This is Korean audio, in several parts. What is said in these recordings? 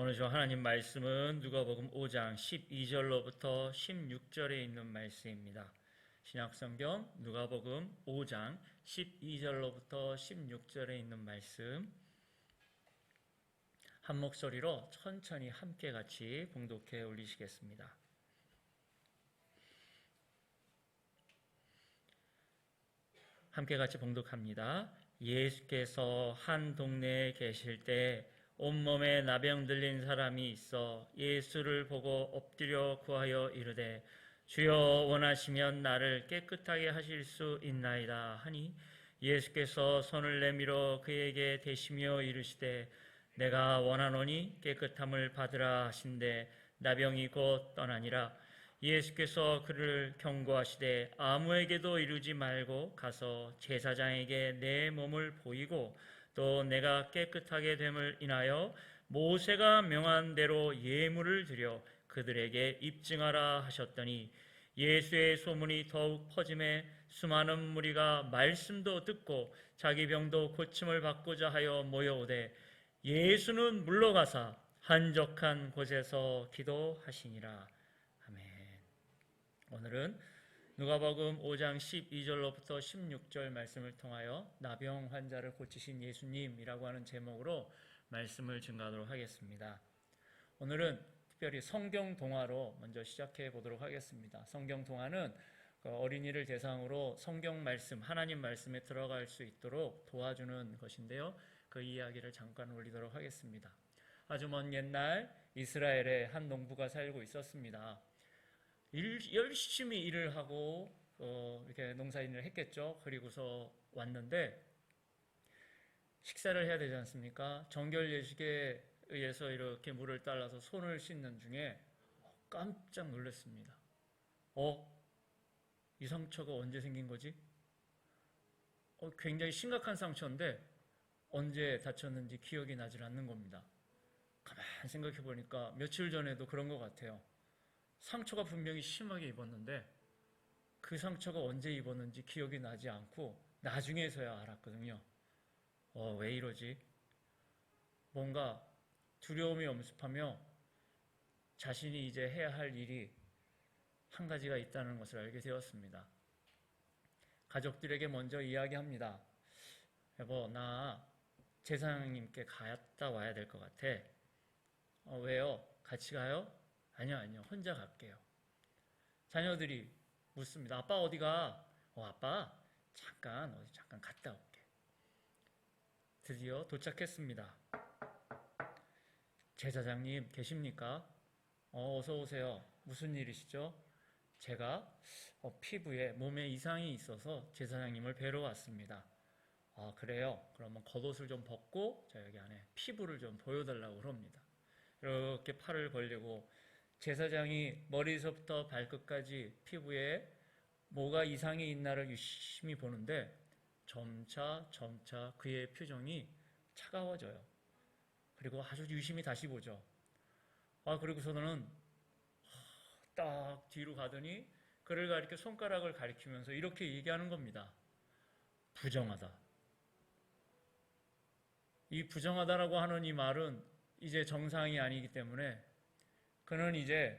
오늘 저 하나님 말씀은 누가복음 5장 12절로부터 16절에 있는 말씀입니다. 신약성경 누가복음 5장 12절로부터 16절에 있는 말씀 한 목소리로 천천히 함께 같이 봉독해 올리시겠습니다. 함께 같이 봉독합니다. 예수께서 한 동네에 계실 때 온몸에 나병 들린 사람이 있어 예수를 보고 엎드려 구하여 이르되 주여 원하시면 나를 깨끗하게 하실 수 있나이다 하니 예수께서 손을 내밀어 그에게 대시며 이르시되 내가 원하노니 깨끗함을 받으라 하신대 나병이 곧 떠나니라. 예수께서 그를 경고하시되 아무에게도 이루지 말고 가서 제사장에게 내 몸을 보이고 또 내가 깨끗하게 됨을 인하여 모세가 명한 대로 예물을 드려 그들에게 입증하라 하셨더니 예수의 소문이 더욱 퍼짐에 수많은 무리가 말씀도 듣고 자기 병도 고침을 받고자 하여 모여오되 예수는 물러가사 한적한 곳에서 기도하시니라. 아멘. 오늘은 누가복음 5장 12절로부터 16절 말씀을 통하여 나병 환자를 고치신 예수님이라고 하는 제목으로 말씀을 증거하도록 하겠습니다. 오늘은 특별히 성경 동화로 먼저 시작해 보도록 하겠습니다. 성경 동화는 어린이를 대상으로 성경 말씀, 하나님 말씀에 들어갈 수 있도록 도와주는 것인데요. 그 이야기를 잠깐 올리도록 하겠습니다. 아주 먼 옛날 이스라엘에 한 농부가 살고 있었습니다. 열심히 일을 하고 이렇게 농사일을 했겠죠. 그리고서 왔는데 식사를 해야 되지 않습니까? 정결 예식에 의해서 이렇게 물을 따라서 손을 씻는 중에 깜짝 놀랐습니다. 이 상처가 언제 생긴 거지? 굉장히 심각한 상처인데 언제 다쳤는지 기억이 나질 않는 겁니다. 가만히 생각해 보니까 며칠 전에도 그런 것 같아요. 상처가 분명히 심하게 입었는데 그 상처가 언제 입었는지 기억이 나지 않고 나중에서야 알았거든요. 왜 이러지? 뭔가 두려움이 엄습하며 자신이 이제 해야 할 일이 한 가지가 있다는 것을 알게 되었습니다. 가족들에게 먼저 이야기합니다. 여보, 나 제사장님께 갔다 와야 될 것 같아. 왜요? 같이 가요? 아니요, 혼자 갈게요. 자녀들이 묻습니다. 아빠 어디 가? 아빠 잠깐 갔다 올게. 드디어 도착했습니다. 제사장님 계십니까? 어서 오세요. 무슨 일이시죠? 제가 피부에 몸에 이상이 있어서 제사장님을 뵈러 왔습니다. 그래요? 그러면 겉옷을 좀 벗고 여기 안에 피부를 좀 보여달라고 그럽니다. 이렇게 팔을 벌리고 제사장이 머리서부터 발끝까지 피부에 뭐가 이상이 있나를 유심히 보는데 점차 그의 표정이 차가워져요. 그리고 아주 유심히 다시 보죠. 그리고서는 딱 뒤로 가더니 그를 가리켜 손가락을 가리키면서 이렇게 얘기하는 겁니다. 부정하다. 이 부정하다라고 하는 이 말은 이제 정상이 아니기 때문에 그는 이제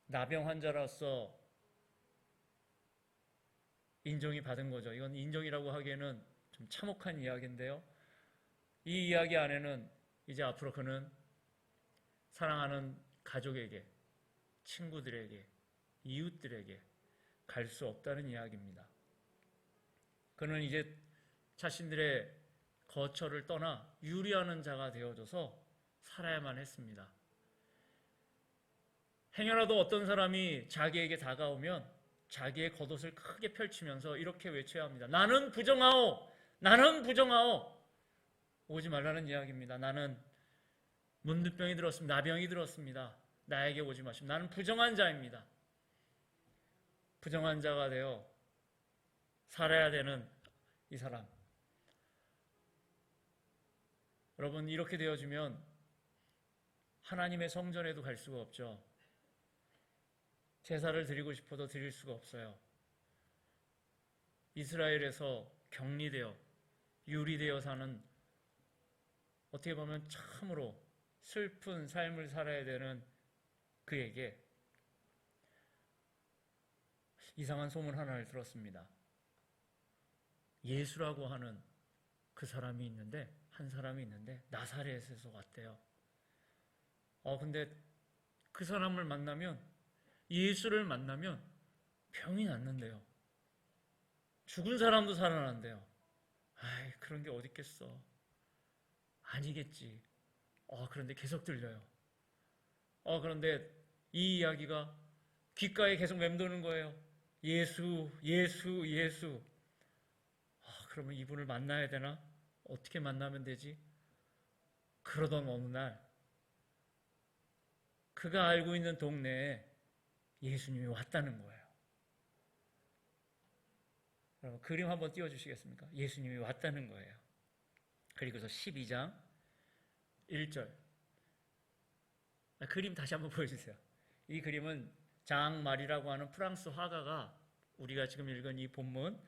나병 환자로서 인정이 받은 거죠. 이건 인정이라고 하기에는 좀 참혹한 이야기인데요. 이 이야기 안에는 이제 앞으로 그는 사랑하는 가족에게, 친구들에게, 이웃들에게 갈 수 없다는 이야기입니다. 그는 이제 자신들의 거처를 떠나 유리하는 자가 되어져서 살아야만 했습니다. 행여라도 어떤 사람이 자기에게 다가오면 자기의 겉옷을 크게 펼치면서 이렇게 외쳐야 합니다. 나는 부정하오! 나는 부정하오! 오지 말라는 이야기입니다. 나는 문둥병이 들었습니다. 나병이 들었습니다. 나에게 오지 마십시오. 나는 부정한 자입니다. 부정한 자가 되어 살아야 되는 이 사람. 여러분, 이렇게 되어지면 하나님의 성전에도 갈 수가 없죠. 제사를 드리고 싶어도 드릴 수가 없어요. 이스라엘에서 격리되어 유리되어 사는 어떻게 보면 참으로 슬픈 삶을 살아야 되는 그에게 이상한 소문 하나를 들었습니다. 예수라고 하는 그 사람이 있는데, 한 사람이 있는데 나사렛에서 왔대요. 근데 그 사람을 만나면, 예수를 만나면 병이 낫는데요. 죽은 사람도 살아난대요. 아이, 그런 게 어디 있겠어. 아니겠지. 그런데 계속 들려요. 그런데 이 이야기가 귓가에 계속 맴도는 거예요. 예수, 예수, 예수. 그러면 이분을 만나야 되나? 어떻게 만나면 되지? 그러던 어느 날 그가 알고 있는 동네에 예수님이 왔다는 거예요. 여러분, 그림 한번 띄워주시겠습니까? 예수님이 왔다는 거예요. 그리고서 12장 1절. 그림 다시 한번 보여주세요. 이 그림은 장말이라고 하는 프랑스 화가가 우리가 지금 읽은 이 본문,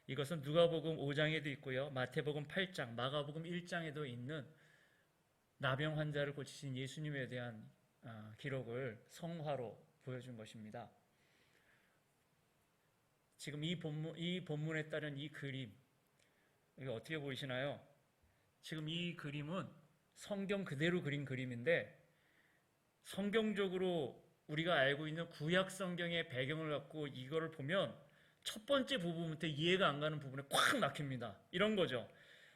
이것은 누가복음 5장에도 있고요, 마태복음 8장, 마가복음 1장에도 있는 나병 환자를 고치신 예수님에 대한 기록을 성화로 보여준 것입니다. 지금 이 본문에 따른 이 그림, 이게 어떻게 보이시나요? 지금 이 그림은 성경 그대로 그린 그림인데, 성경적으로 우리가 알고 있는 구약 성경의 배경을 갖고 이거를 보면 첫 번째 부분부터 이해가 안 가는 부분에 꽉 막힙니다. 이런 거죠.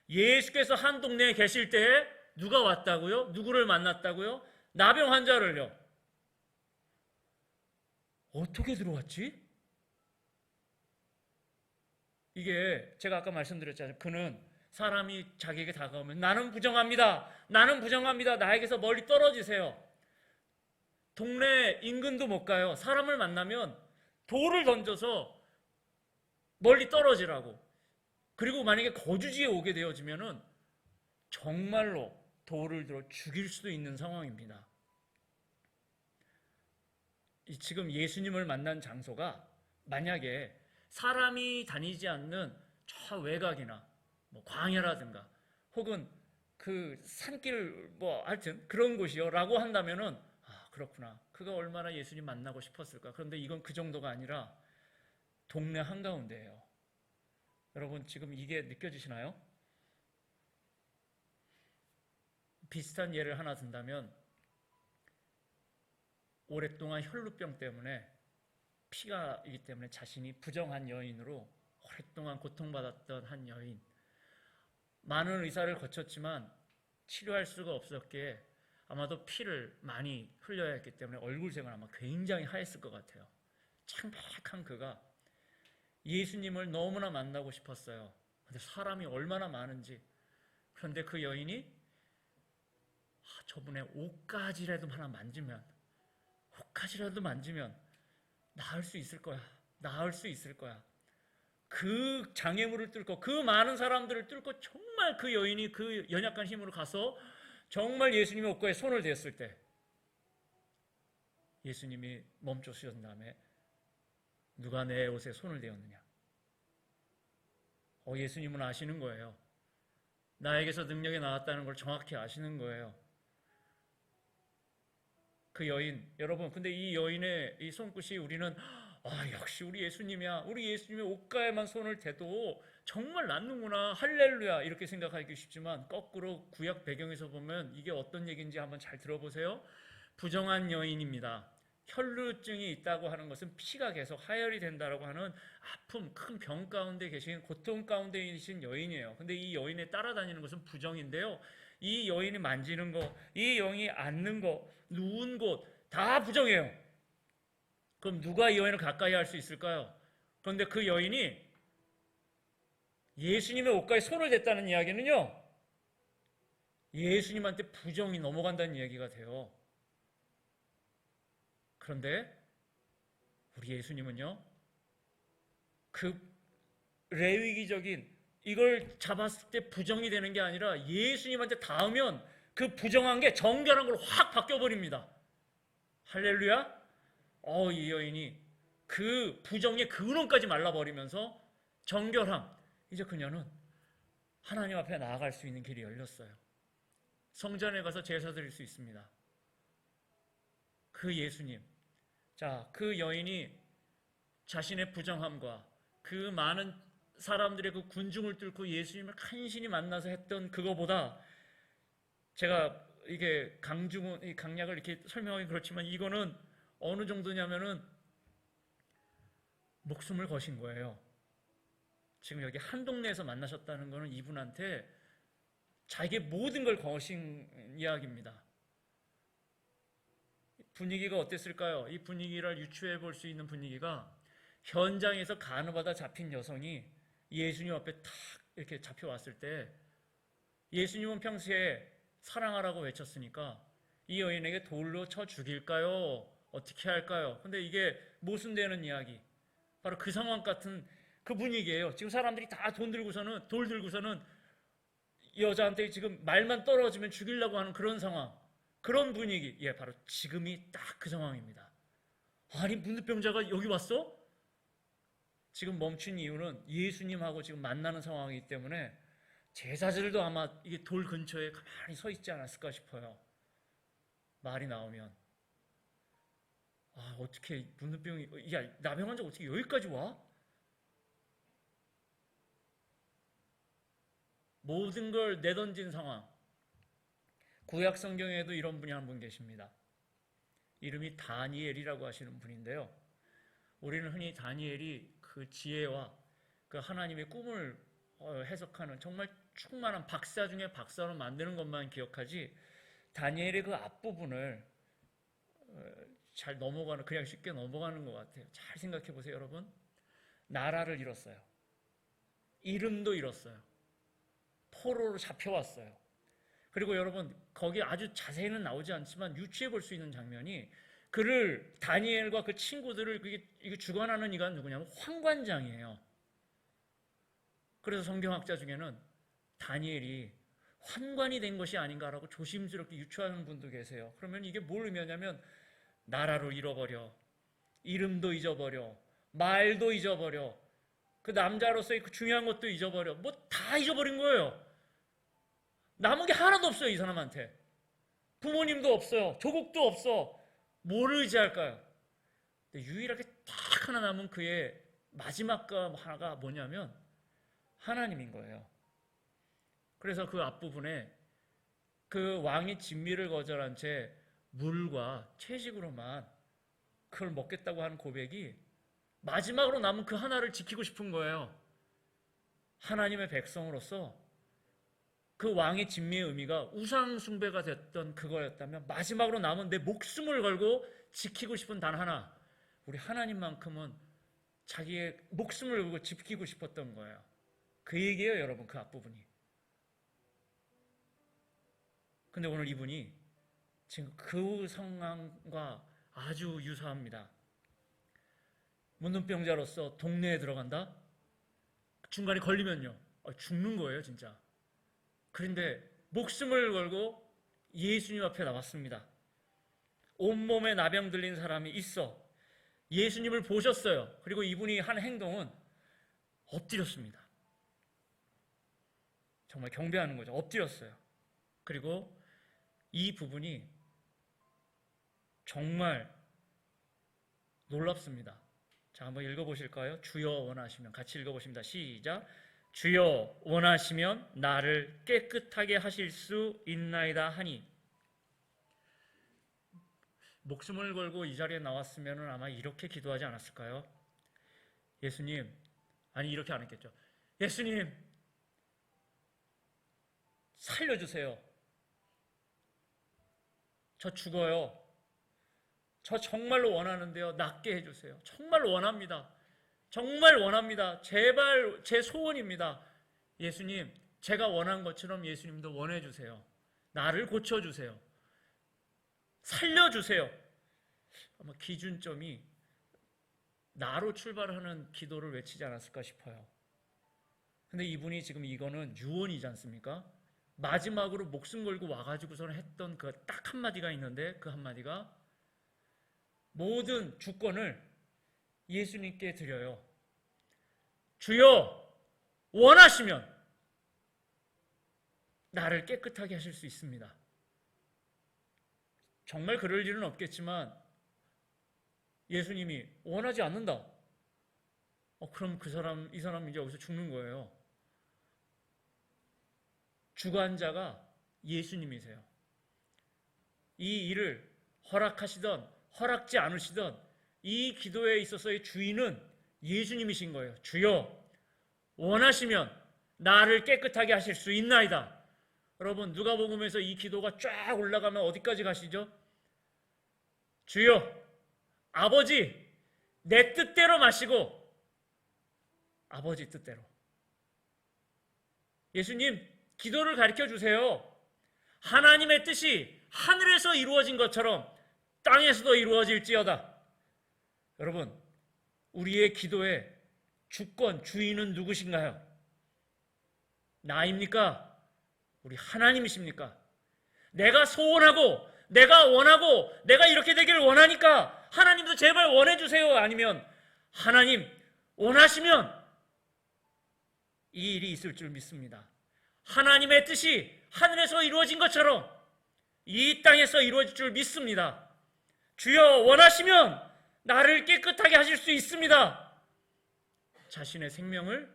예수께서 한 동네에 계실 때에 누가 왔다고요? 누구를 만났다고요? 나병 환자를요. 어떻게 들어왔지? 이게 제가 아까 말씀드렸잖아요. 그는 사람이 자기에게 다가오면 나는 부정합니다. 나는 부정합니다. 나에게서 멀리 떨어지세요. 동네 인근도 못 가요. 사람을 만나면 돌을 던져서 멀리 떨어지라고. 그리고 만약에 거주지에 오게 되어지면은 정말로 돌을 들어 죽일 수도 있는 상황입니다. 지금 예수님을 만난 장소가 만약에 사람이 다니지 않는 저 외곽이나 뭐 광야라든가 혹은 그 산길 하여튼 그런 곳이요 라고 한다면은 그렇구나. 그가 얼마나 예수님 만나고 싶었을까. 그런데 이건 그 정도가 아니라 동네 한가운데예요. 여러분, 지금 이게 느껴지시나요? 비슷한 예를 하나 든다면, 오랫동안 혈루병 때문에 피가 있기 때문에 자신이 부정한 여인으로 오랫동안 고통받았던 한 여인, 많은 의사를 거쳤지만 치료할 수가 없었기에 아마도 피를 많이 흘려야 했기 때문에 얼굴색은 아마 굉장히 하였을 것 같아요. 창백한 그가 예수님을 너무나 만나고 싶었어요. 근데 사람이 얼마나 많은지. 그런데 그 여인이 저분의 옷가지라도 하나 만지면, 옷가지라도 만지면 나을 수 있을 거야. 나을 수 있을 거야. 그 장애물을 뚫고, 그 많은 사람들을 뚫고 정말 그 여인이 그 연약한 힘으로 가서 정말 예수님의 옷가에 손을 댔을 때 예수님이 멈춰서신 다음에 누가 내 옷에 손을 대었느냐? 예수님은 아시는 거예요. 나에게서 능력이 나왔다는 걸 정확히 아시는 거예요. 그 여인, 여러분, 근데 이 여인의 이 손끝이 우리는 역시 우리 예수님이야. 우리 예수님의 옷가에만 손을 대도 정말 낫는구나. 할렐루야. 이렇게 생각하기 쉽지만 거꾸로 구약 배경에서 보면 이게 어떤 얘기인지 한번 잘 들어보세요. 부정한 여인입니다. 혈루증이 있다고 하는 것은 피가 계속 하혈이 된다고 하는 아픔, 큰 병 가운데 계신, 고통 가운데 계신 여인이에요. 근데 이 여인에 따라다니는 것은 부정인데요. 이 여인이 만지는 거, 이 여인이 앉는 거, 누운 곳 다 부정해요. 그럼 누가 이 여인을 가까이 할 수 있을까요? 그런데 그 여인이 예수님의 옷가에 손을 댔다는 이야기는요, 예수님한테 부정이 넘어간다는 이야기가 돼요. 그런데 우리 예수님은요, 그 레위기적인 이걸 잡았을 때 부정이 되는 게 아니라 예수님한테 닿으면 그 부정한 게 정결한 걸로 확 바뀌어버립니다. 할렐루야. 이 여인이 그 부정의 근원까지 말라버리면서 정결함, 이제 그녀는 하나님 앞에 나아갈 수 있는 길이 열렸어요. 성전에 가서 제사 드릴 수 있습니다. 그 예수님. 자, 그 여인이 자신의 부정함과 그 많은 사람들의 그 군중을 뚫고 예수님을 간신히 만나서 했던 그거보다, 제가 이게 강약을 이렇게 설명하기 그렇지만 이거는 어느 정도냐면은 목숨을 거신 거예요. 지금 여기 한 동네에서 만나셨다는 것은 이분한테 자기의 모든 걸 거신 이야기입니다. 분위기가 어땠을까요? 이 분위기를 유추해 볼 수 있는 분위기가, 현장에서 간호받아 잡힌 여성이 예수님 앞에 탁 이렇게 잡혀왔을 때, 예수님은 평소에 사랑하라고 외쳤으니까 이 여인에게 돌로 쳐 죽일까요? 어떻게 할까요? 근데 이게 모순되는 이야기, 바로 그 상황 같은 그 분위기예요. 지금 사람들이 다 돌 들고서는 여자한테 지금 말만 떨어지면 죽이려고 하는 그런 상황, 그런 분위기. 예, 바로 지금이 딱 그 상황입니다. 아니, 문둥병자가 여기 왔어? 지금 멈춘 이유는 예수님하고 지금 만나는 상황이기 때문에 제사들도 아마 이게 돌 근처에 가만히 서 있지 않았을까 싶어요. 말이 나오면, 아, 어떻게 문둥병이, 야, 나병 환자가 어떻게 여기까지 와? 모든 걸 내던진 상황. 구약 성경에도 이런 분이 한 분 계십니다. 이름이 다니엘이라고 하시는 분인데요. 우리는 흔히 다니엘이 그 지혜와 그 하나님의 꿈을 해석하는 정말 충만한 박사 중에 박사로 만드는 것만 기억하지, 다니엘의 그 앞부분을 잘 넘어가는, 그냥 쉽게 넘어가는 것 같아요. 잘 생각해 보세요, 여러분. 나라를 잃었어요. 이름도 잃었어요. 포로로 잡혀왔어요. 그리고 여러분, 거기 아주 자세히는 나오지 않지만 유추해 볼 수 있는 장면이, 그를, 다니엘과 그 친구들을 이게 주관하는 이가 누구냐면 환관장이에요. 그래서 성경학자 중에는 다니엘이 환관이 된 것이 아닌가라고 조심스럽게 유추하는 분도 계세요. 그러면 이게 뭘 의미하냐면, 나라를 잃어버려, 이름도 잊어버려, 말도 잊어버려, 그 남자로서의 그 중요한 것도 잊어버려, 뭐 다 잊어버린 거예요. 남은 게 하나도 없어요, 이 사람한테. 부모님도 없어요, 조국도 없어. 뭘 의지할까요? 근데 유일하게 딱 하나 남은 그의 마지막과 하나가 뭐냐면 하나님인 거예요. 그래서 그 앞부분에 그 왕이 진미를 거절한 채 물과 채식으로만 그걸 먹겠다고 하는 고백이, 마지막으로 남은 그 하나를 지키고 싶은 거예요. 하나님의 백성으로서 그 왕의 진미의 의미가 우상 숭배가 됐던 그거였다면, 마지막으로 남은 내 목숨을 걸고 지키고 싶은 단 하나, 우리 하나님만큼은 자기의 목숨을 걸고 지키고 싶었던 거예요. 그 얘기예요, 여러분, 그 앞부분이. 근데 오늘 이분이 지금 그 상황과 아주 유사합니다. 문둥병자로서 동네에 들어간다? 중간에 걸리면요, 죽는 거예요, 진짜. 그런데 목숨을 걸고 예수님 앞에 나왔습니다. 온몸에 나병 들린 사람이 있어. 예수님을 보셨어요. 그리고 이분이 한 행동은 엎드렸습니다. 정말 경배하는 거죠. 엎드렸어요. 그리고 이 부분이 정말 놀랍습니다. 자, 한번 읽어보실까요? 주여 원하시면. 같이 읽어보십니다. 시작. 주여 원하시면 나를 깨끗하게 하실 수 있나이다 하니. 목숨을 걸고 이 자리에 나왔으면 아마 이렇게 기도하지 않았을까요? 예수님, 아니 이렇게 안 했겠죠. 예수님, 살려주세요. 저 죽어요. 저 정말로 원하는데요, 낫게 해주세요. 정말로 원합니다. 정말 원합니다. 제발, 제 소원입니다. 예수님, 제가 원한 것처럼 예수님도 원해주세요. 나를 고쳐주세요. 살려주세요. 아마 기준점이 나로 출발하는 기도를 외치지 않았을까 싶어요. 근데 이분이 지금 이거는 유언이지 않습니까? 마지막으로 목숨 걸고 와가지고서는 했던 그 딱 한마디가 있는데, 그 한마디가 모든 주권을 예수님께 드려요. 주여 원하시면 나를 깨끗하게 하실 수 있습니다. 정말 그럴 일은 없겠지만 예수님이 원하지 않는다. 그럼 이 사람 이제 여기서 죽는 거예요. 주관자가 예수님이세요. 이 일을 허락하시던 허락지 않으시던 이 기도에 있어서의 주인은 예수님이신 거예요. 주여, 원하시면 나를 깨끗하게 하실 수 있나이다. 여러분, 누가복음에서 이 기도가 쫙 올라가면 어디까지 가시죠? 주여, 아버지, 내 뜻대로 마시고 아버지 뜻대로. 예수님, 기도를 가르쳐 주세요. 하나님의 뜻이 하늘에서 이루어진 것처럼 땅에서도 이루어질지어다. 여러분, 우리의 기도의 주권, 주인은 누구신가요? 나입니까? 우리 하나님이십니까? 내가 소원하고 내가 원하고 내가 이렇게 되기를 원하니까 하나님도 제발 원해주세요. 아니면 하나님 원하시면 이 일이 있을 줄 믿습니다. 하나님의 뜻이 하늘에서 이루어진 것처럼 이 땅에서 이루어질 줄 믿습니다. 주여, 원하시면 나를 깨끗하게 하실 수 있습니다. 자신의 생명을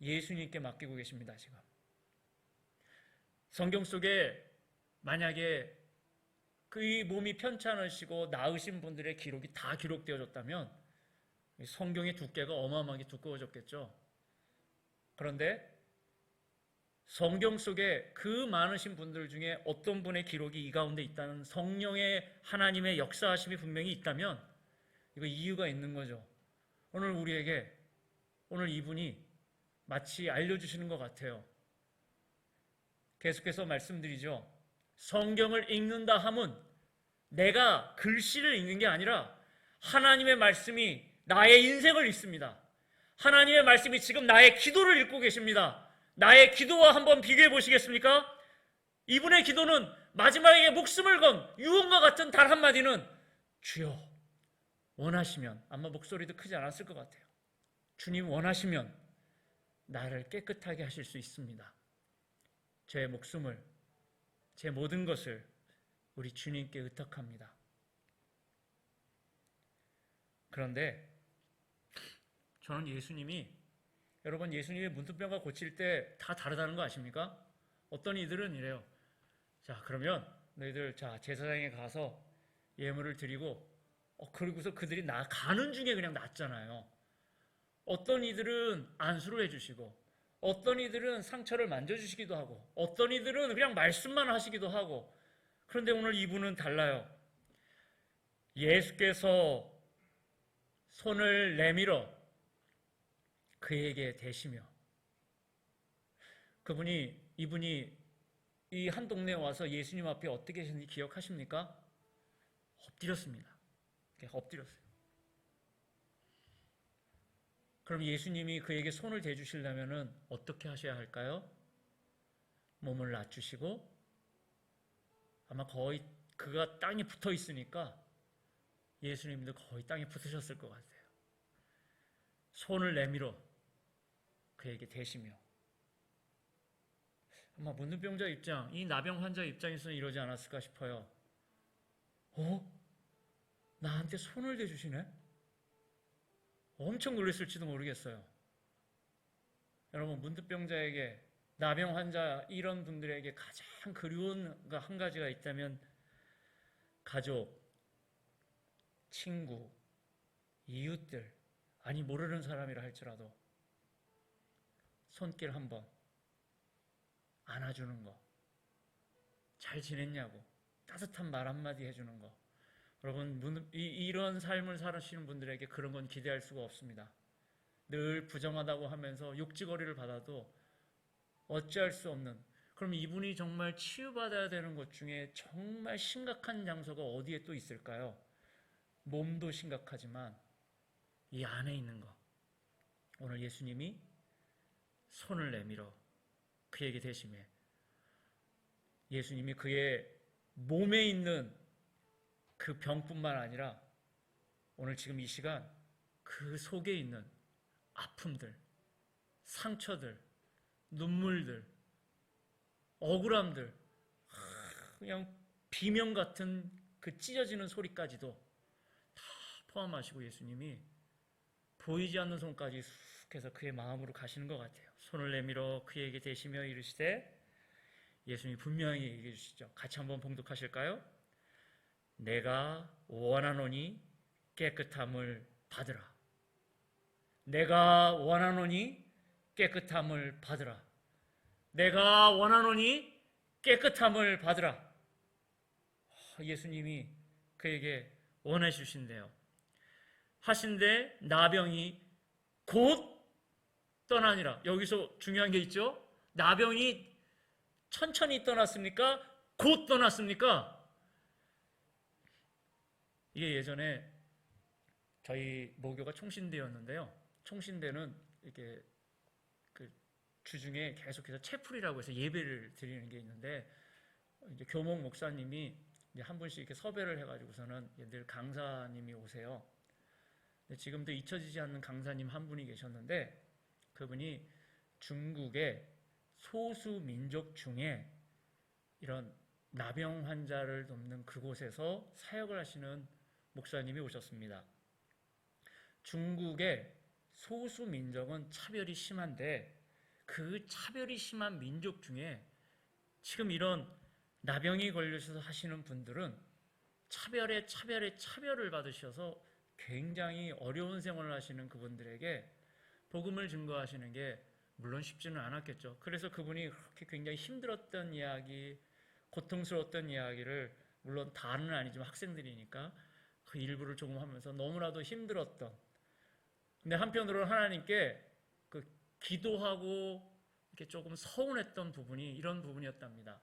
예수님께 맡기고 계십니다. 지금 성경 속에 만약에 그의 몸이 편찮으시고 나으신 분들의 기록이 다 기록되어졌다면 성경의 두께가 어마어마하게 두꺼워졌겠죠. 그런데 성경 속에 그 많으신 분들 중에 어떤 분의 기록이 이 가운데 있다는 성령의 하나님의 역사하심이 분명히 있다면 이거 이유가 있는 거죠. 오늘 우리에게 오늘 이분이 마치 알려주시는 것 같아요. 계속해서 말씀드리죠. 성경을 읽는다 함은 내가 글씨를 읽는 게 아니라 하나님의 말씀이 나의 인생을 읽습니다. 하나님의 말씀이 지금 나의 기도를 읽고 계십니다. 나의 기도와 한번 비교해 보시겠습니까? 이분의 기도는 마지막에 목숨을 건 유언과 같은 단 한마디는 주여, 원하시면, 아마 목소리도 크지 않았을 것 같아요. 주님 원하시면 나를 깨끗하게 하실 수 있습니다. 제 목숨을, 제 모든 것을 우리 주님께 의탁합니다. 그런데 저는 여러분 예수님이 문둥병과 고칠 때 다 다르다는 거 아십니까? 어떤 이들은 이래요. 자, 그러면 너희들 제사장에 가서 예물을 드리고 그리고서 그들이 가는 중에 그냥 낫잖아요. 어떤 이들은 안수를 해주시고 어떤 이들은 상처를 만져주시기도 하고 어떤 이들은 그냥 말씀만 하시기도 하고. 그런데 오늘 이분은 달라요. 예수께서 손을 내밀어 그에게 대시며, 이분이 이 한 동네에 와서 예수님 앞에 어떻게 계셨는지 기억하십니까? 엎드렸습니다. 엎드렸어요. 그럼 예수님이 그에게 손을 대주시려면 어떻게 하셔야 할까요? 몸을 낮추시고, 아마 거의 그가 땅에 붙어 있으니까 예수님도 거의 땅에 붙으셨을 것 같아요. 손을 내밀어 그에게 대시며. 아마 문둥병자 입장, 이 나병 환자 입장에서는 이러지 않았을까 싶어요. 나한테 손을 대주시네? 엄청 놀랐을지도 모르겠어요. 여러분, 문둥병자에게, 나병 환자 이런 분들에게 가장 그리운 거 한 가지가 있다면 가족, 친구, 이웃들, 아니 모르는 사람이라 할지라도 손길 한번 안아주는 거, 잘 지냈냐고 따뜻한 말 한마디 해주는 거. 여러분, 이런 삶을 살으시는 분들에게 그런 건 기대할 수가 없습니다. 늘 부정하다고 하면서 욕지거리를 받아도 어찌할 수 없는, 그럼 이분이 정말 치유받아야 되는 것 중에 정말 심각한 장소가 어디에 또 있을까요? 몸도 심각하지만 이 안에 있는 거. 오늘 예수님이 손을 내밀어 그에게 대시매, 예수님이 그의 몸에 있는 그 병뿐만 아니라 오늘 지금 이 시간 그 속에 있는 아픔들, 상처들, 눈물들, 억울함들, 그냥 비명 같은 그 찢어지는 소리까지도 다 포함하시고 예수님이 보이지 않는 손까지 쑥 해서 그의 마음으로 가시는 것 같아요. 손을 내밀어 그에게 대시며 이르시되, 예수님이 분명히 얘기해 주시죠. 같이 한번 봉독하실까요? 내가 원하노니 깨끗함을 받으라. 내가 원하노니 깨끗함을 받으라. 내가 원하노니 깨끗함을 받으라. 예수님이 그에게 원해 주신대요. 하신데 나병이 곧 떠나니라. 여기서 중요한 게 있죠. 나병이 천천히 떠났습니까? 곧 떠났습니까? 이게 예전에 저희 모교가 총신대였는데요. 총신대는 이렇게 그 주중에 계속해서 채플이라고 해서 예배를 드리는 게 있는데, 이제 교목 목사님이 이제 한 분씩 이렇게 섭외를 해가지고서는 늘 강사님이 오세요. 지금도 잊혀지지 않는 강사님 한 분이 계셨는데, 그분이 중국의 소수 민족 중에 이런 나병 환자를 돕는 그곳에서 사역을 하시는 목사님이 오셨습니다. 중국의 소수 민족은 차별이 심한데, 그 차별이 심한 민족 중에 지금 이런 나병이 걸려서 하시는 분들은 차별을 받으셔서 굉장히 어려운 생활을 하시는 그분들에게 복음을 증거하시는 게 물론 쉽지는 않았겠죠. 그래서 그분이 그렇게 굉장히 힘들었던 이야기, 고통스러웠던 이야기를, 물론 다는 아니지만 학생들이니까 그 일부를 조금 하면서 너무나도 힘들었던, 근데 한편으로는 하나님께 그 기도하고 이렇게 조금 서운했던 부분이 이런 부분이었답니다.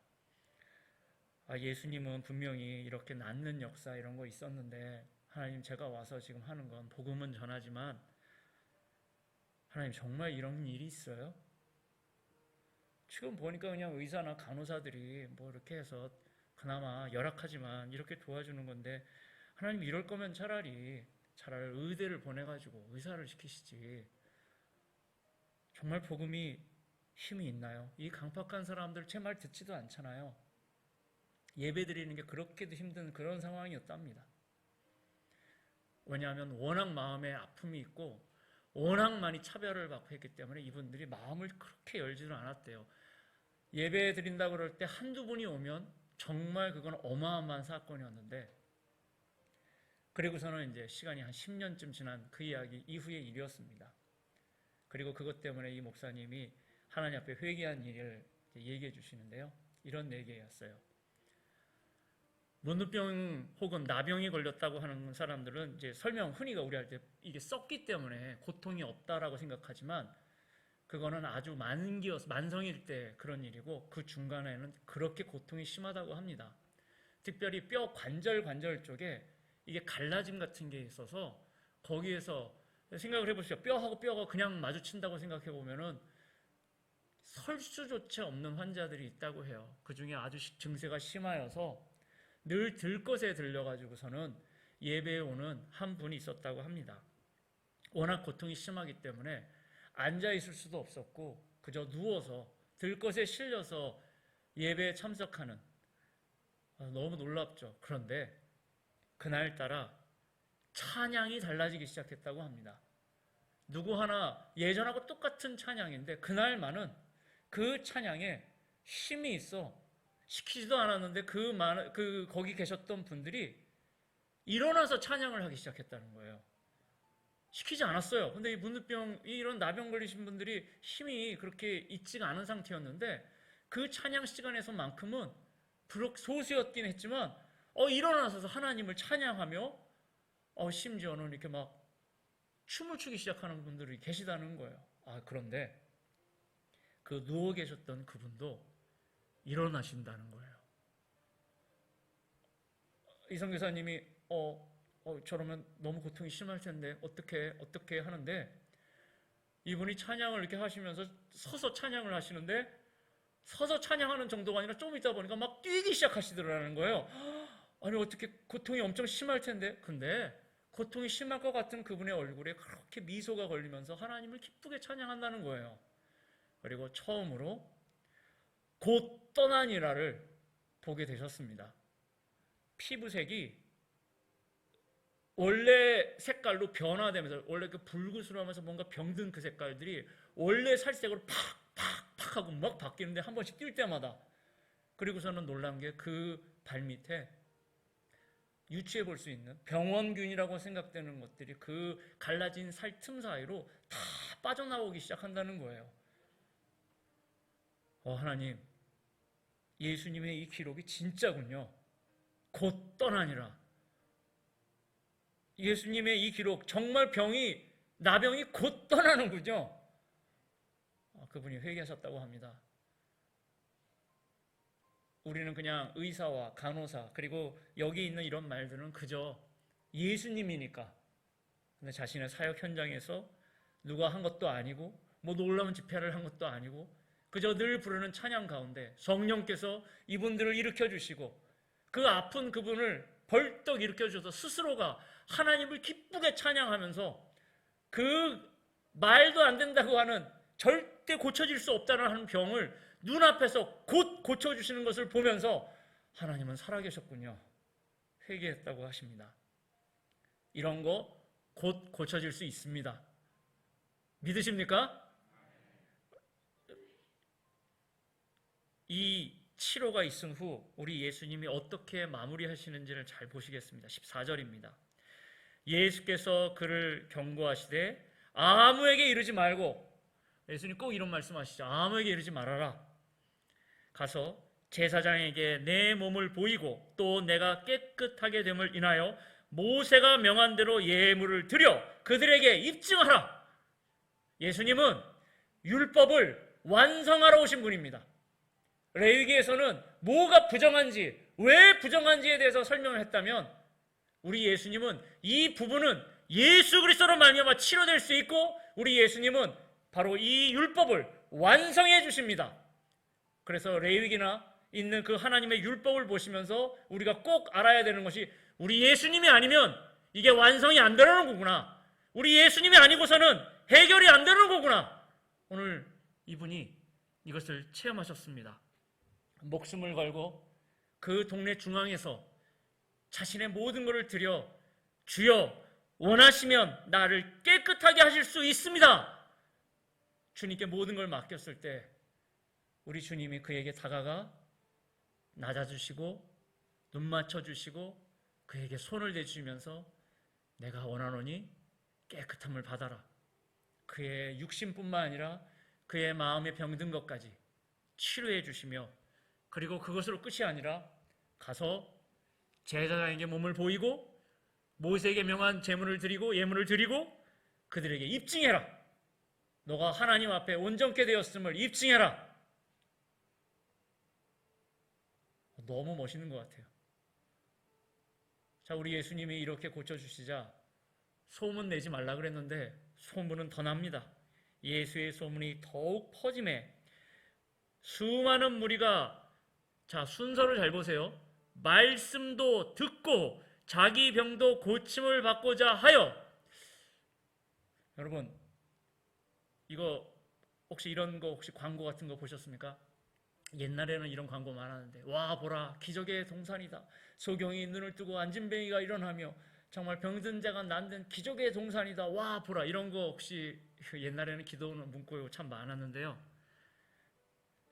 예수님은 분명히 이렇게 낫는 역사 이런 거 있었는데, 하나님, 제가 와서 지금 하는 건 복음은 전하지만 하나님, 정말 이런 일이 있어요? 지금 보니까 그냥 의사나 간호사들이 뭐 이렇게 해서 그나마 열악하지만 이렇게 도와주는 건데, 하나님 이럴 거면 차라리 의대를 보내가지고 의사를 시키시지. 정말 복음이 힘이 있나요? 이 강팍한 사람들 제 말 듣지도 않잖아요. 예배 드리는 게 그렇게도 힘든 그런 상황이었답니다. 왜냐하면 워낙 마음에 아픔이 있고 워낙 많이 차별을 받고 했기 때문에 이분들이 마음을 그렇게 열지는 않았대요. 예배 드린다고 그럴 때 한두 분이 오면 정말 그건 어마어마한 사건이었는데, 그리고서는 이제 시간이 한 10년쯤 지난 그 이야기 이후의 일이었습니다. 그리고 그것 때문에 이 목사님이 하나님 앞에 회개한 일을 얘기해 주시는데요. 이런 얘기였어요. 문둥병 혹은 나병이 걸렸다고 하는 사람들은 이제 설명 흔히가 우리 할 때 이게 썩기 때문에 고통이 없다라고 생각하지만, 그거는 아주 만성일 때 그런 일이고, 그 중간에는 그렇게 고통이 심하다고 합니다. 특별히 뼈 관절 쪽에 이게 갈라짐 같은 게 있어서, 거기에서 생각을 해보시죠. 뼈하고 뼈가 그냥 마주친다고 생각해 보면은 설 수조차 없는 환자들이 있다고 해요. 그 중에 아주 증세가 심하여서 늘 들것에 들려가지고서는 예배에 오는 한 분이 있었다고 합니다. 워낙 고통이 심하기 때문에 앉아 있을 수도 없었고 그저 누워서 들것에 실려서 예배에 참석하는, 너무 놀랍죠. 그런데 그날따라 찬양이 달라지기 시작했다고 합니다. 누구 하나 예전하고 똑같은 찬양인데 그날만은 그 찬양에 힘이 있어. 시키지도 않았는데 거기 계셨던 분들이 일어나서 찬양을 하기 시작했다는 거예요. 시키지 않았어요. 근데 이 문둥병, 이런 나병 걸리신 분들이 힘이 그렇게 있지가 않은 상태였는데, 그 찬양 시간에서만큼은 비록 소수였긴 했지만 일어나서 하나님을 찬양하며 심지어는 이렇게 막 춤을 추기 시작하는 분들이 계시다는 거예요. 그런데 그 누워 계셨던 그분도 일어나신다는 거예요. 이 선교사님이 저러면 너무 고통이 심할 텐데 어떻게 하는데, 이분이 찬양을 이렇게 하시면서 서서 찬양을 하시는데, 서서 찬양하는 정도가 아니라 좀 있다 보니까 막 뛰기 시작하시더라는 거예요. 아니, 어떻게 고통이 엄청 심할 텐데. 근데 고통이 심할 것 같은 그분의 얼굴에 그렇게 미소가 걸리면서 하나님을 기쁘게 찬양한다는 거예요. 그리고 처음으로 곧 떠나니라를 보게 되셨습니다. 피부색이 원래 색깔로 변화되면서 원래 그 붉으스러우면서 뭔가 병든 그 색깔들이 원래 살색으로 팍팍팍 하고 막 바뀌는데 한 번씩 뛸 때마다. 그리고서는 놀란 게 그 발밑에 유추해 볼 수 있는 병원균이라고 생각되는 것들이 그 갈라진 살 틈 사이로 다 빠져나오기 시작한다는 거예요. 하나님, 예수님의 이 기록이 진짜군요. 곧 떠나니라. 예수님의 이 기록, 정말 나병이 곧 떠나는군요. 그분이 회개하셨다고 합니다. 우리는 그냥 의사와 간호사, 그리고 여기 있는 이런 말들은 그저 예수님이니까. 근데 자신의 사역 현장에서 누가 한 것도 아니고 뭐 놀라운 집회를 한 것도 아니고 그저 늘 부르는 찬양 가운데 성령께서 이분들을 일으켜주시고 그 아픈 그분을 벌떡 일으켜주셔서 스스로가 하나님을 기쁘게 찬양하면서 그 말도 안 된다고 하는 절대 고쳐질 수 없다는 하는 병을 눈앞에서 곧 고쳐주시는 것을 보면서 하나님은 살아계셨군요. 회개했다고 하십니다. 이런 거 곧 고쳐질 수 있습니다. 믿으십니까? 이 치료가 있은 후 우리 예수님이 어떻게 마무리하시는지를 잘 보시겠습니다. 14절입니다. 예수께서 그를 경고하시되 아무에게 이르지 말고, 예수님 꼭 이런 말씀하시죠. 아무에게 이르지 말아라. 가서 제사장에게 내 몸을 보이고 또 내가 깨끗하게 됨을 인하여 모세가 명한 대로 예물을 드려 그들에게 입증하라. 예수님은 율법을 완성하러 오신 분입니다. 레위기에서는 뭐가 부정한지, 왜 부정한지에 대해서 설명을 했다면 우리 예수님은 이 부분은 예수 그리스도로 말미암아 치료될 수 있고 우리 예수님은 바로 이 율법을 완성해 주십니다. 그래서 레위기나 있는 그 하나님의 율법을 보시면서 우리가 꼭 알아야 되는 것이 우리 예수님이 아니면 이게 완성이 안 되는 거구나. 우리 예수님이 아니고서는 해결이 안 되는 거구나. 오늘 이분이 이것을 체험하셨습니다. 목숨을 걸고 그 동네 중앙에서 자신의 모든 것을 드려 주여 원하시면 나를 깨끗하게 하실 수 있습니다. 주님께 모든 걸 맡겼을 때 우리 주님이 그에게 다가가 낮아주시고 눈 맞춰주시고 그에게 손을 대주시면서 내가 원하노니 깨끗함을 받아라. 그의 육신뿐만 아니라 그의 마음에 병든 것까지 치료해 주시며 그리고 그것으로 끝이 아니라 가서 제사장에게 몸을 보이고 모세에게 명한 제물을 드리고 예물을 드리고 그들에게 입증해라. 너가 하나님 앞에 온전케 되었음을 입증해라. 너무 멋있는 것 같아요. 자, 우리 예수님이 이렇게 고쳐주시자 소문 내지 말라 그랬는데 소문은 더 납니다. 예수의 소문이 더욱 퍼짐에 수많은 무리가, 자, 순서를 잘 보세요. 말씀도 듣고 자기 병도 고침을 받고자 하여. 여러분, 이거 혹시 이런 거 혹시 광고 같은 거 보셨습니까? 옛날에는 이런 광고 많았는데, 와 보라 기적의 동산이다. 소경이 눈을 뜨고 안진뱅이가 일어나며 정말 병든 자가 낫는 기적의 동산이다. 와 보라, 이런 거 혹시 옛날에는 기도는 문구 참 많았는데요.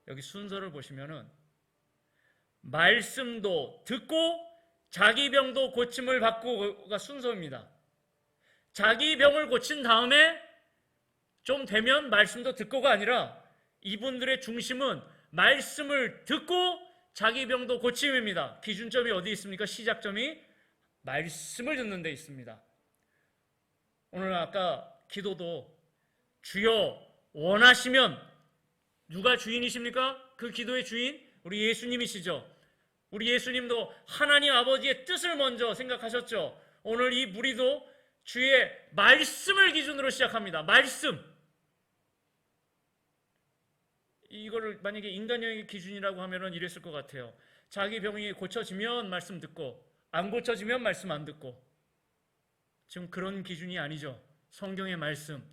여기 순서를 보시면은 말씀도 듣고 자기 병도 고침을 받고가 순서입니다. 자기 병을 고친 다음에 좀 되면 말씀도 듣고가 아니라 이분들의 중심은 말씀을 듣고 자기 병도 고침입니다. 기준점이 어디 있습니까? 시작점이 말씀을 듣는 데 있습니다. 오늘 아까 기도도 주여 원하시면, 누가 주인이십니까? 그 기도의 주인? 우리 예수님이시죠. 우리 예수님도 하나님 아버지의 뜻을 먼저 생각하셨죠. 오늘 이 무리도 주의 말씀을 기준으로 시작합니다. 말씀. 이거를 만약에 인간형의 기준이라고 하면은 이랬을 것 같아요. 자기 병이 고쳐지면 말씀 듣고 안 고쳐지면 말씀 안 듣고. 지금 그런 기준이 아니죠. 성경의 말씀,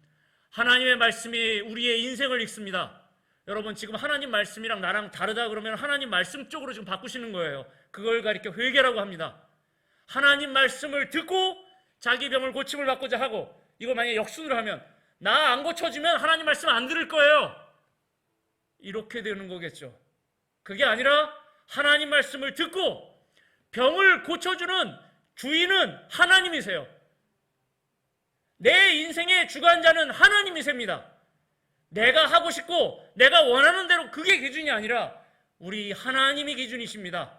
하나님의 말씀이 우리의 인생을 읽습니다. 여러분, 지금 하나님 말씀이랑 나랑 다르다 그러면 하나님 말씀 쪽으로 지금 바꾸시는 거예요. 그걸 가리켜 회개라고 합니다. 하나님 말씀을 듣고 자기 병을 고침을 받고자 하고, 이걸 만약에 역순으로 하면 나 안 고쳐주면 하나님 말씀 안 들을 거예요, 이렇게 되는 거겠죠. 그게 아니라 하나님 말씀을 듣고 병을 고쳐주는 주인은 하나님이세요. 내 인생의 주관자는 하나님이십니다. 내가 하고 싶고 내가 원하는 대로, 그게 기준이 아니라 우리 하나님이 기준이십니다.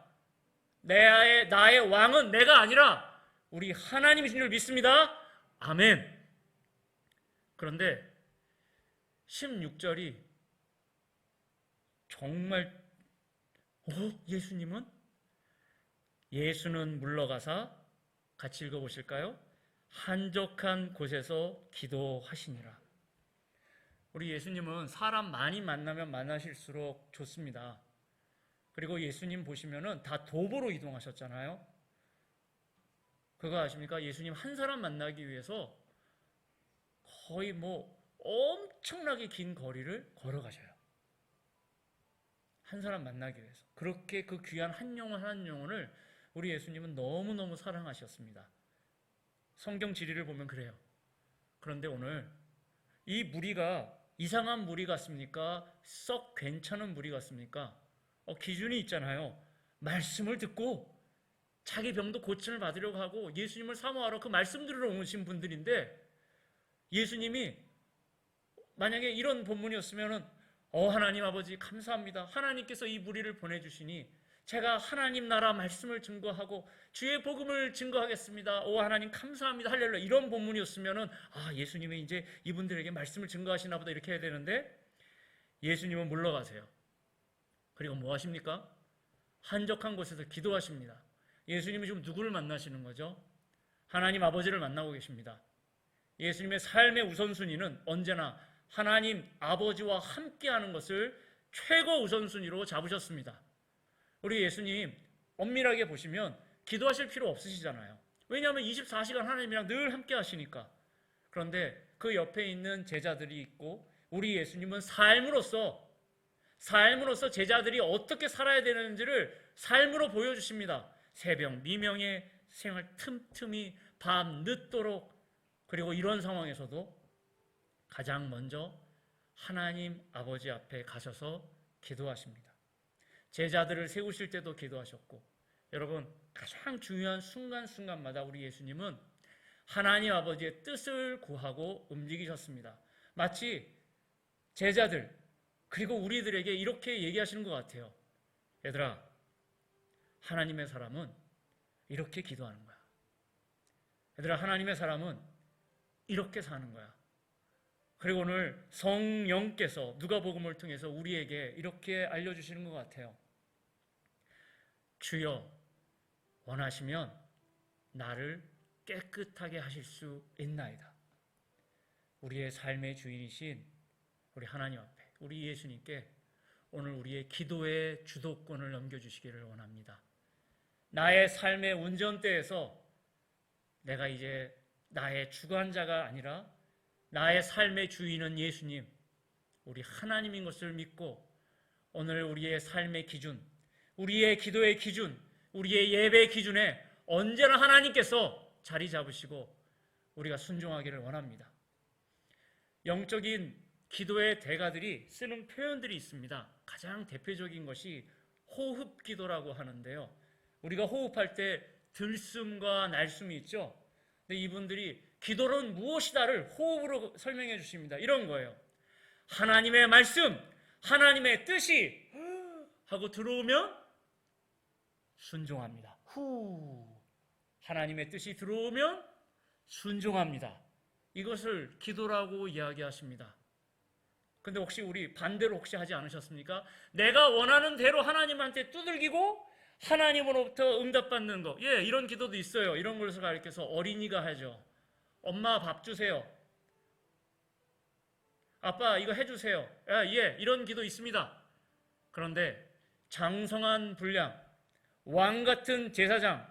나의 왕은 내가 아니라 우리 하나님이신 줄 믿습니다. 아멘. 그런데 16절이 정말 예수는 물러가사, 같이 읽어보실까요? 한적한 곳에서 기도하시니라. 우리 예수님은 사람 많이 만나면 만나실수록 좋습니다. 그리고 예수님 보시면은 다 도보로 이동하셨잖아요. 그거 아십니까? 예수님 한 사람 만나기 위해서 거의 엄청나게 긴 거리를 걸어가셔요. 한 사람 만나기 위해서. 그렇게 그 귀한 한 영혼 한 영혼을 우리 예수님은 너무너무 사랑하셨습니다. 성경 지리를 보면 그래요. 그런데 오늘 이 무리가 이상한 무리 같습니까? 썩 괜찮은 무리 같습니까? 기준이 있잖아요. 말씀을 듣고 자기 병도 고침을 받으려고 하고 예수님을 사모하러 그 말씀 들으러 오신 분들인데, 예수님이 만약에 이런 본문이었으면은 하나님 아버지 감사합니다. 하나님께서 이 무리를 보내주시니 제가 하나님 나라 말씀을 증거하고 주의 복음을 증거하겠습니다. 오 하나님 감사합니다. 할렐루야. 이런 본문이었으면은 예수님이 이제 이분들에게 말씀을 증거하시나 보다, 이렇게 해야 되는데, 예수님은 물러가세요. 그리고 뭐 하십니까? 한적한 곳에서 기도하십니다. 예수님이 지금 누구를 만나시는 거죠? 하나님 아버지를 만나고 계십니다. 예수님의 삶의 우선순위는 언제나 하나님 아버지와 함께하는 것을 최고 우선순위로 잡으셨습니다. 우리 예수님 엄밀하게 보시면 기도하실 필요 없으시잖아요. 왜냐하면 24시간 하나님이랑 늘 함께 하시니까. 그런데 그 옆에 있는 제자들이 있고, 우리 예수님은 삶으로서 제자들이 어떻게 살아야 되는지를 삶으로 보여주십니다. 새벽 미명의 생활 틈틈이 밤 늦도록, 그리고 이런 상황에서도 가장 먼저 하나님 아버지 앞에 가셔서 기도하십니다. 제자들을 세우실 때도 기도하셨고, 여러분 가장 중요한 순간순간마다 우리 예수님은 하나님 아버지의 뜻을 구하고 움직이셨습니다. 마치 제자들 그리고 우리들에게 이렇게 얘기하시는 것 같아요. 얘들아, 하나님의 사람은 이렇게 기도하는 거야. 얘들아, 하나님의 사람은 이렇게 사는 거야. 그리고 오늘 성령께서 누가복음을 통해서 우리에게 이렇게 알려주시는 것 같아요. 주여, 원하시면 나를 깨끗하게 하실 수 있나이다. 우리의 삶의 주인이신 우리 하나님 앞에, 우리 예수님께 오늘 우리의 기도의 주도권을 넘겨주시기를 원합니다. 나의 삶의 운전대에서 내가 이제 나의 주관자가 아니라 나의 삶의 주인은 예수님, 우리 하나님인 것을 믿고, 오늘 우리의 삶의 기준, 우리의 기도의 기준, 우리의 예배의 기준에 언제나 하나님께서 자리 잡으시고 우리가 순종하기를 원합니다. 영적인 기도의 대가들이 쓰는 표현들이 있습니다. 가장 대표적인 것이 호흡 기도라고 하는데요. 우리가 호흡할 때 들숨과 날숨이 있죠. 근데 이분들이 기도는 무엇이다를 호흡으로 설명해 주십니다. 이런 거예요. 하나님의 말씀, 하나님의 뜻이 하고 들어오면 순종합니다. 하나님의 뜻이 들어오면 순종합니다. 이것을 기도라고 이야기하십니다. 근데 혹시 우리 반대로 혹시 하지 않으셨습니까? 내가 원하는 대로 하나님한테 두들기고 하나님으로부터 응답받는 거. 이런 기도도 있어요. 이런 것을 가르쳐서 어린이가 하죠. 엄마 밥 주세요. 아빠 이거 해주세요. 이런 기도 있습니다. 그런데 장성한 분량, 왕같은 제사장,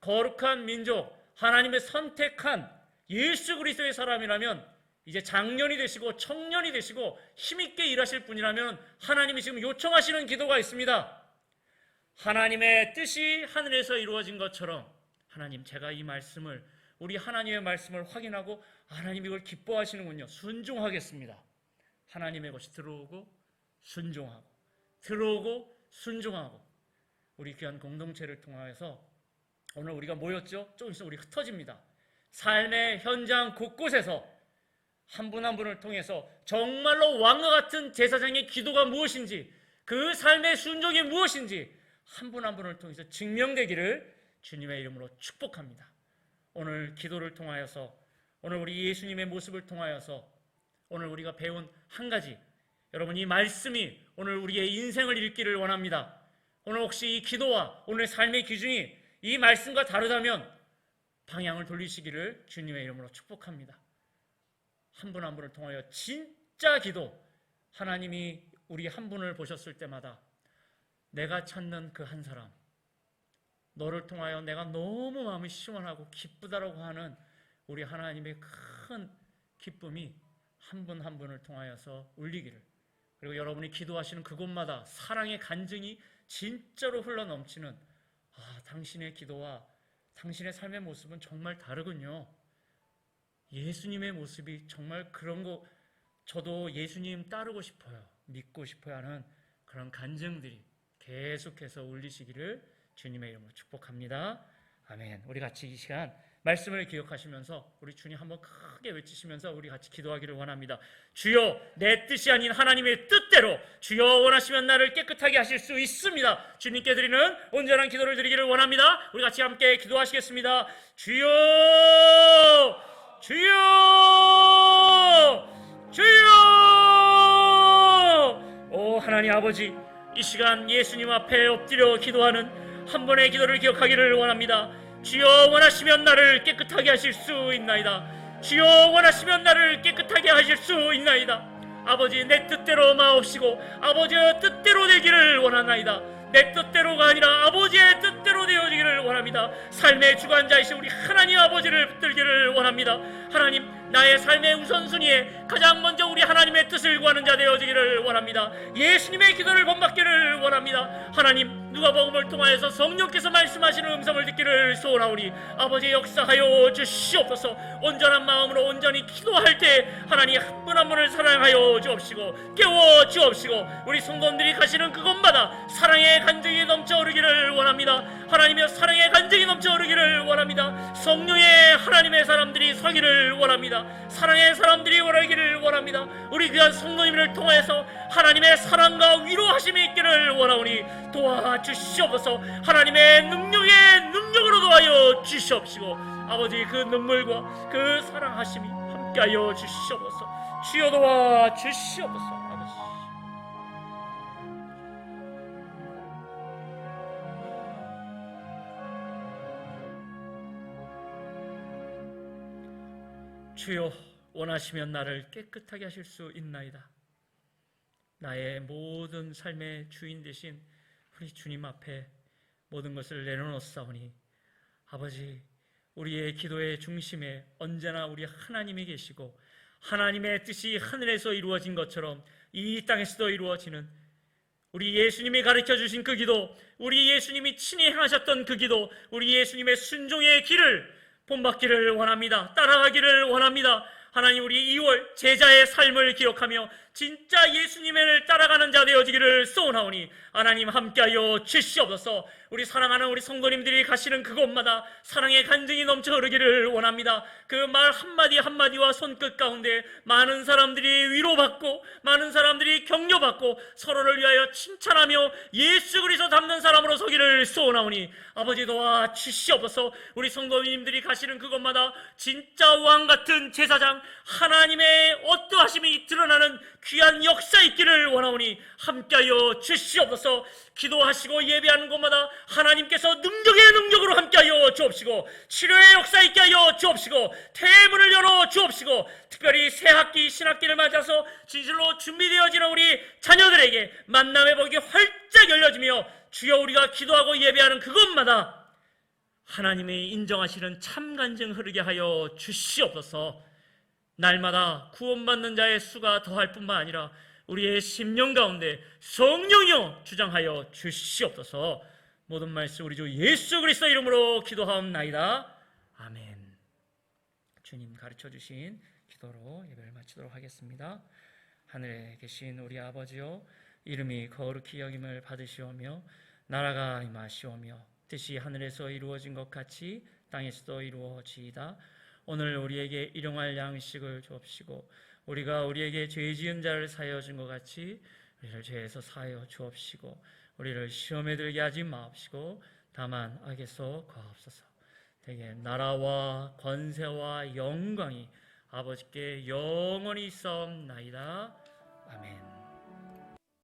거룩한 민족, 하나님의 선택한 예수 그리스도의 사람이라면, 이제 장년이 되시고 청년이 되시고 힘있게 일하실 분이라면 하나님이 지금 요청하시는 기도가 있습니다. 하나님의 뜻이 하늘에서 이루어진 것처럼 하나님, 제가 이 말씀을, 우리 하나님의 말씀을 확인하고 하나님 이걸 기뻐하시는군요. 순종하겠습니다. 하나님의 것이 들어오고 순종하고, 들어오고 순종하고, 우리 귀한 공동체를 통하여서 오늘 우리가 모였죠? 조금 있으면 우리 흩어집니다. 삶의 현장 곳곳에서 한 분 한 분을 통해서 정말로 왕과 같은 제사장의 기도가 무엇인지, 그 삶의 순종이 무엇인지 한 분 한 분을 통해서 증명되기를 주님의 이름으로 축복합니다. 오늘 기도를 통하여서, 오늘 우리 예수님의 모습을 통하여서 오늘 우리가 배운 한 가지, 여러분 이 말씀이 오늘 우리의 인생을 읽기를 원합니다. 오늘 혹시 이 기도와 오늘 삶의 기준이 이 말씀과 다르다면 방향을 돌리시기를 주님의 이름으로 축복합니다. 한 분 한 분을 통하여 진짜 기도, 하나님이 우리 한 분을 보셨을 때마다 내가 찾는 그 한 사람, 너를 통하여 내가 너무 마음이 시원하고 기쁘다라고 하는 우리 하나님의 큰 기쁨이 한 분 한 분을 통하여서 울리기를, 그리고 여러분이 기도하시는 그곳마다 사랑의 간증이 진짜로 흘러넘치는, 당신의 기도와 당신의 삶의 모습은 정말 다르군요. 예수님의 모습이 정말 그런 거, 저도 예수님 따르고 싶어요, 믿고 싶어야 하는 그런 간증들이 계속해서 울리시기를 주님의 이름으로 축복합니다. 아멘. 우리 같이 이 시간 말씀을 기억하시면서 우리 주님 한번 크게 외치시면서 우리 같이 기도하기를 원합니다. 주여, 내 뜻이 아닌 하나님의 뜻대로 주여 원하시면 나를 깨끗하게 하실 수 있습니다. 주님께 드리는 온전한 기도를 드리기를 원합니다. 우리 같이 함께 기도하시겠습니다. 주여, 주여, 주여. 오 하나님 아버지, 이 시간 예수님 앞에 엎드려 기도하는 한 번의 기도를 기억하기를 원합니다. 주여, 원하시면 나를 깨끗하게 하실 수 있나이다. 주여, 원하시면 나를 깨끗하게 하실 수 있나이다. 아버지, 내 뜻대로 마옵시고 아버지의 뜻대로 되기를 원하나이다. 내 뜻대로가 아니라 아버지의 뜻대로 되어지기를 원합니다. 삶의 주관자이신 우리 하나님 아버지를 붙들기를 원합니다. 하나님, 나의 삶의 우선순위에 가장 먼저 우리 하나님의 뜻을 구하는 자 되어지기를 원합니다. 예수님의 기도를 본받기를 원합니다. 하나님, 누가복음을 통하여서 성령께서 말씀하시는 음성을 듣기를 소원하오니 아버지 역사하여 주시옵소서. 온전한 마음으로 온전히 기도할 때 하나님 한 분 한 분을 사랑하여 주옵시고 깨워 주옵시고 우리 성도님들이 가시는 그곳마다 사랑의 간증이 넘쳐 흐르기를 원합니다. 하나님의 사랑의 간증이 넘쳐 흐르기를 원합니다. 성령의 하나님의 사람들이 서기를 원합니다. 사랑의 사람들이 원하기를 원합니다. 우리 귀한 성도님을 통해서 하나님의 사랑과 위로하심이 있기를 원하오니 도와주시옵소서. 하나님의 능력으로 도와여 주시옵시고 아버지 그 눈물과 그 사랑하심이 함께하여 주시옵소서. 주여 도와주시옵소서. 아버지, 주여, 원하시면 나를 깨끗하게 하실 수 있나이다. 나의 모든 삶의 주인 되신 우리 주님 앞에 모든 것을 내려놓사오니 아버지, 우리의 기도의 중심에 언제나 우리 하나님이 계시고 하나님의 뜻이 하늘에서 이루어진 것처럼 이 땅에서도 이루어지는 우리 예수님이 가르쳐주신 그 기도, 우리 예수님이 친히 행하셨던 그 기도, 우리 예수님의 순종의 길을 본받기를 원합니다. 따라가기를 원합니다. 하나님, 우리 2월 제자의 삶을 기억하며 진짜 예수님을 따라가는 자 되어지기를 소원하오니 하나님 함께하여 주시옵소서. 우리 사랑하는 우리 성도님들이 가시는 그곳마다 사랑의 간증이 넘쳐 흐르기를 원합니다. 그 말 한마디 한마디와 손끝 가운데 많은 사람들이 위로받고 많은 사람들이 격려받고 서로를 위하여 칭찬하며 예수 그리스도 닮는 사람으로 서기를 소원하오니 아버지 도와 주시옵소서. 우리 성도님들이 가시는 그곳마다 진짜 왕같은 제사장 하나님의 어떠하심이 드러나는 귀한 역사 있기를 원하오니 함께하여 주시옵소서. 기도하시고 예배하는 곳마다 하나님께서 능력의 능력으로 함께하여 주옵시고 치료의 역사 있게 하여 주옵시고 태문을 열어 주옵시고 특별히 새학기 신학기를 맞아서 진실로 준비되어지는 우리 자녀들에게 만남의 복이 활짝 열려지며 주여, 우리가 기도하고 예배하는 그곳마다 하나님이 인정하시는 참 간증 흐르게 하여 주시옵소서. 날마다 구원받는 자의 수가 더할 뿐만 아니라 우리의 심령 가운데 성령이여 주장하여 주시옵소서. 모든 말씀 우리 주 예수 그리스도 이름으로 기도하옵나이다. 아멘. 주님 가르쳐 주신 기도로 예배를 마치도록 하겠습니다. 하늘에 계신 우리 아버지요, 이름이 거룩히 여김을 받으시오며 나라가 임하시오며 뜻이 하늘에서 이루어진 것 같이 땅에서도 이루어지이다. 오늘 우리에게 일용할 양식을 주옵시고 우리가 우리에게 죄 지은 자를 사하여 준 것 같이 우리를 죄에서 사하여 주옵시고 우리를 시험에 들게 하지 마옵시고 다만 악에서 구하옵소서. 대개 나라와 권세와 영광이 아버지께 영원히 있사옵나이다. 아멘.